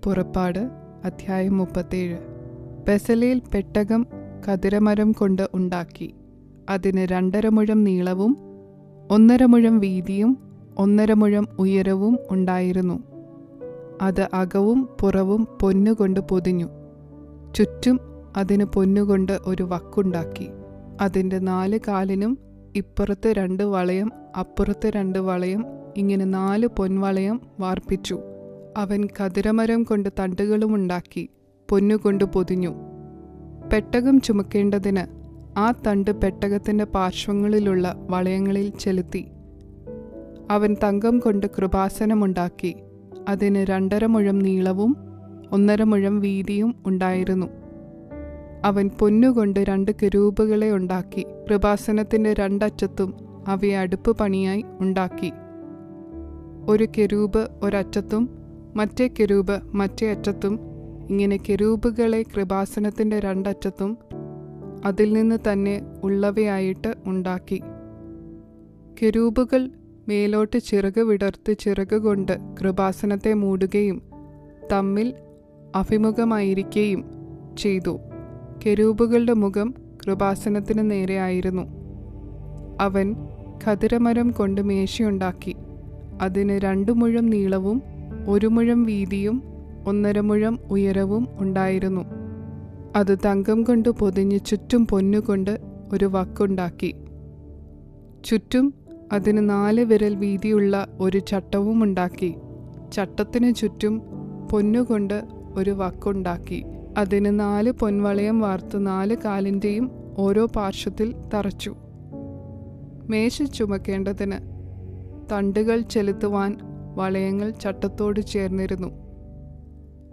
പുറപ്പാട് അധ്യായം 37. ബെസലേൽ പെട്ടകം ഖദിരമരം കൊണ്ട് ഉണ്ടാക്കി. അതിന് 2.5 മുഴം നീളവും 1.5 മുഴം വീതിയും 1.5 മുഴം ഉയരവും ഉണ്ടായിരുന്നു. അത് അകവും പുറവും പൊന്നുകൊണ്ട് പൊതിഞ്ഞു. ചുറ്റും അതിന് പൊന്നുകൊണ്ട് ഒരു വക്കുണ്ടാക്കി. അതിൻ്റെ 4 കാലിനും ഇപ്പുറത്ത് 2 വളയം അപ്പുറത്ത് 2 വളയം, ഇങ്ങനെ 4 പൊൻവളയം വാർപ്പിച്ചു. അവൻ ഖദിരമരം കൊണ്ട് തണ്ടുകളുമുണ്ടാക്കി പൊന്നുകൊണ്ട് പൊതിഞ്ഞു. പെട്ടകം ചുമക്കേണ്ടതിന് ആ തണ്ട് പെട്ടകത്തിൻ്റെ പാർശ്വങ്ങളിലുള്ള വളയങ്ങളിൽ ചെലുത്തി. അവൻ തങ്കം കൊണ്ട് കൃപാസനമുണ്ടാക്കി. അതിന് 2.5 മുഴം നീളവും 1.5 മുഴം വീതിയും ഉണ്ടായിരുന്നു. അവൻ പൊന്നുകൊണ്ട് 2 കെരൂബുകളെ ഉണ്ടാക്കി. കൃപാസനത്തിൻ്റെ 2 അറ്റത്തും അവയെ അടുപ്പ് പണിയായി ഉണ്ടാക്കി. ഒരു കെരൂബ് ഒരറ്റത്തും മറ്റേ കെരൂബ് മറ്റേ അറ്റത്തും, ഇങ്ങനെ കെരൂബുകളെ കൃപാസനത്തിൻ്റെ 2 അറ്റത്തും അതിൽ നിന്ന് തന്നെ ഉള്ളവയായിട്ട് ഉണ്ടാക്കി. കെരൂബുകൾ മേലോട്ട് ചിറക് വിടർത്ത് ചിറകുകൊണ്ട് കൃപാസനത്തെ മൂടുകയും തമ്മിൽ അഭിമുഖമായിരിക്കുകയും ചെയ്തു. കെരൂബുകളുടെ മുഖം കൃപാസനത്തിന് നേരെയായിരുന്നു. അവൻ ഖദിരമരം കൊണ്ട് മേശയുണ്ടാക്കി. അതിന് 2 മുഴം നീളവും 1 മുഴം വീതിയും 1.5 മുഴം ഉയരവും ഉണ്ടായിരുന്നു. അത് തങ്കം കൊണ്ട് പൊതിഞ്ഞ് ചുറ്റും പൊന്നുകൊണ്ട് ഒരു വക്കുണ്ടാക്കി. ചുറ്റും അതിന് 4 വിരൽ വീതിയുള്ള ഒരു ചട്ടവും ഉണ്ടാക്കി. ചട്ടത്തിനു ചുറ്റും പൊന്നുകൊണ്ട് ഒരു വക്കുണ്ടാക്കി. അതിന് 4 പൊൻവളയം വാർത്ത് 4 കാലിൻ്റെയും ഓരോ പാർശ്വത്തിൽ തറച്ചു. മേശ ചുമക്കേണ്ടതിന് തണ്ടുകൾ ചെലുത്തുവാൻ വളയങ്ങൾ ചട്ടത്തോട് ചേർന്നിരുന്നു.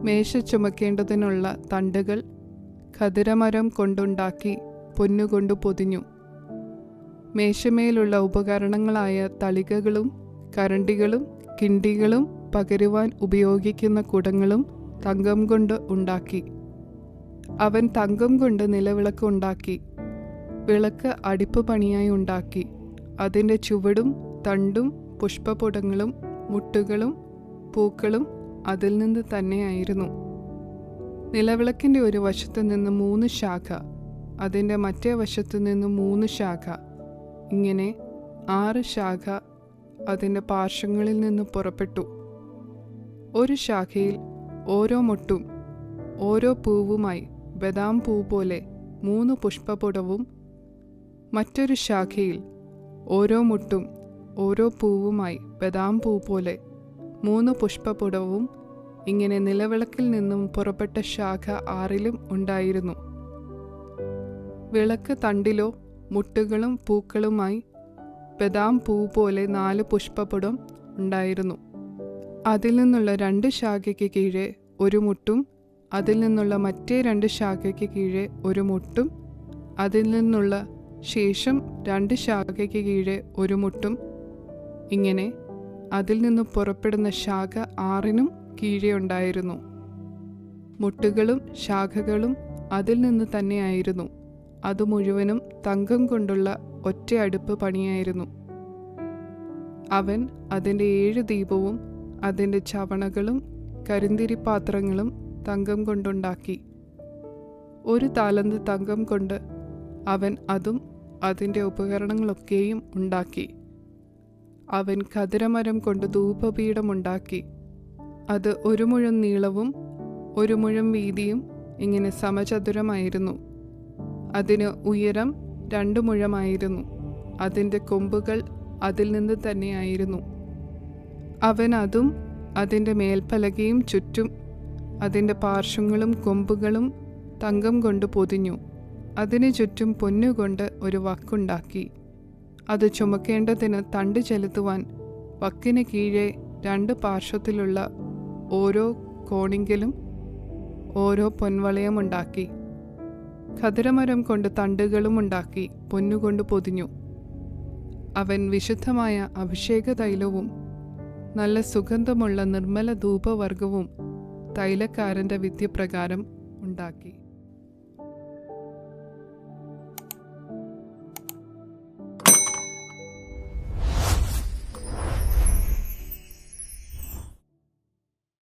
മേശ ചുമക്കേണ്ടതിനുള്ള തണ്ടുകൾ ഖദിരമരം കൊണ്ടുണ്ടാക്കി പൊന്നുകൊണ്ട് പൊതിഞ്ഞു. മേശമേലുള്ള ഉപകരണങ്ങളായ തളികകളും കരണ്ടികളും കിണ്ടികളും പകരുവാൻ ഉപയോഗിക്കുന്ന കുടങ്ങളും തങ്കം കൊണ്ട് ഉണ്ടാക്കി. അവൻ തങ്കം കൊണ്ട് നിലവിളക്ക് ഉണ്ടാക്കി. വിളക്ക് അടിപ്പ് പണിയായി ഉണ്ടാക്കി. അതിൻ്റെ ചുവടും തണ്ടും പുഷ്പപുടങ്ങളും മുട്ടുകളും പൂക്കളും അതിൽ നിന്ന് തന്നെയായിരുന്നു. നിലവിളക്കിൻ്റെ ഒരു വശത്തു നിന്ന് 3 ശാഖ, അതിൻ്റെ മറ്റേ വശത്തു നിന്ന് 3 ശാഖ, ഇങ്ങനെ 6 ശാഖ അതിൻ്റെ പാർശ്വങ്ങളിൽ നിന്ന് പുറപ്പെട്ടു. ഒരു ശാഖയിൽ ഓരോ മുട്ടും ഓരോ പൂവുമായി ബദാം പൂ പോലെ 3 പുഷ്പപുടവും, മറ്റൊരു ശാഖയിൽ ഓരോ മുട്ടും ഓരോ പൂവുമായി ബദാം പൂ പോലെ 3 പുഷ്പപുടവും, ഇങ്ങനെ നിലവിളക്കിൽ നിന്നും പുറപ്പെട്ട ശാഖ 6 ഉണ്ടായിരുന്നു. വിളക്ക് തണ്ടിലോ മുട്ടുകളും പൂക്കളുമായി ബദാം പൂ പോലെ 4 പുഷ്പപുടം ഉണ്ടായിരുന്നു. അതിൽ നിന്നുള്ള 2 ശാഖയ്ക്ക് കീഴെ ഒരു മുട്ടും, അതിൽ നിന്നുള്ള മറ്റേ 2 ശാഖയ്ക്ക് കീഴെ ഒരു മുട്ടും, അതിൽ നിന്നുള്ള ശേഷം 2 ശാഖയ്ക്ക് കീഴെ ഒരു മുട്ടും, ഇങ്ങനെ അതിൽ നിന്ന് പുറപ്പെടുന്ന ശാഖ 6 കീഴെ ഉണ്ടായിരുന്നു. മുട്ടുകളും ശാഖകളും അതിൽ നിന്ന് തന്നെയായിരുന്നു. അത് മുഴുവനും തങ്കം കൊണ്ടുള്ള ഒറ്റ അടുപ്പ് പണിയായിരുന്നു. അവൻ അതിൻ്റെ 7 ദീപവും അതിൻ്റെ ചവണകളും കരിന്തിരിപ്പാത്രങ്ങളും തങ്കം കൊണ്ടുണ്ടാക്കി. 1 താലന്ത് തങ്കം കൊണ്ട് അവൻ അതും അതിൻ്റെ ഉപകരണങ്ങളൊക്കെയും ഉണ്ടാക്കി. അവൻ ഖദിരമരം കൊണ്ട് ധൂപപീഠമുണ്ടാക്കി. അത് 1 മുഴം നീളവും 1 മുഴം വീതിയും ഇങ്ങനെ സമചതുരമായിരുന്നു. അതിന് ഉയരം 2 മുഴമായിരുന്നു. അതിൻ്റെ കൊമ്പുകൾ അതിൽ നിന്ന് തന്നെയായിരുന്നു. അവൻ അതും അതിൻ്റെ മേൽപ്പലകയും ചുറ്റും അതിൻ്റെ പാർശ്വങ്ങളും കൊമ്പുകളും തങ്കം കൊണ്ട് പൊതിഞ്ഞു. അതിനു ചുറ്റും പൊന്നുകൊണ്ട് ഒരു വക്കുണ്ടാക്കി. അത് ചുമക്കേണ്ടതിന് തണ്ട് ചെലുത്തുവാൻ വക്കിന് കീഴെ 2 പാർശ്വത്തിലുള്ള ഓരോ കോണിങ്കലും ഓരോ പൊൻവളയമുണ്ടാക്കി. ഖദിരമരം കൊണ്ട് തണ്ടുകളും ഉണ്ടാക്കി പൊന്നുകൊണ്ട് പൊതിഞ്ഞു. അവൻ വിശുദ്ധമായ അഭിഷേക തൈലവും നല്ല സുഗന്ധമുള്ള നിർമ്മല ധൂപവർഗവും തൈലക്കാരൻ്റെ വിദ്യപ്രകാരം ഉണ്ടാക്കി.